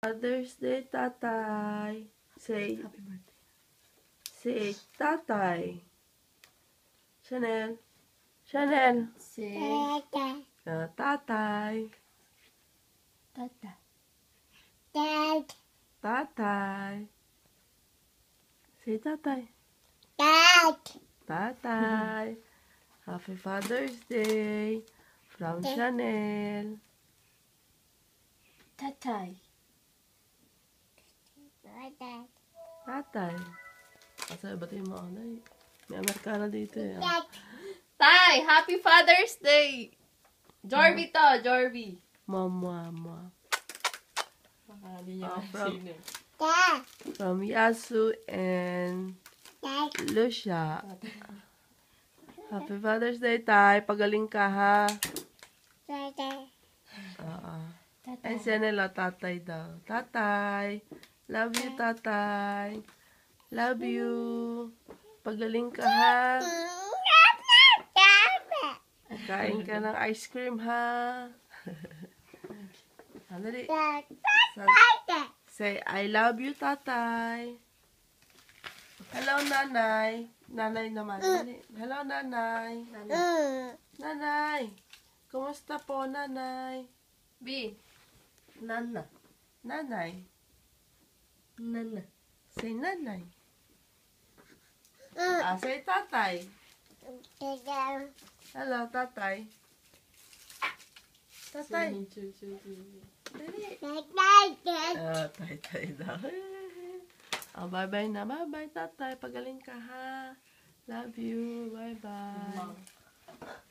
Father's Day, Tatay. Say, Happy birthday. say, Tatay. Chanel. Chanel. Say, Tatay. Tata. Tatay. Say, Tatay. Tatay. Happy Father's Day from Chanel. Tatay. Tatay. Kasi ba't yung mga ano eh? May Amerikano dito eh. Tay, Happy Father's Day! Jorby to, Jorby. Mama. Baka hindi niya from- sino. From Yasu and Lucia. Happy Father's Day, Tay. Pagaling ka, ha? Oo. Ay, siya nila, tatay daw. Tatay. Love you, tatay. Love you. Pagaling ka, ha? Kain ka ng ice cream, ha? Andali. Say, I love you, tatay. Hello, nanay. Nanay naman. Hello, nanay. Nanay. Kumusta po, nanay? B. Nana. Nanay. Nana. Say, nanay. Say, tatay. Hello, tatay. Tatay. Dali. Tay daw. Bye-bye na. Bye-bye, tatay. Pagaling ka, ha? Love you. Bye-bye.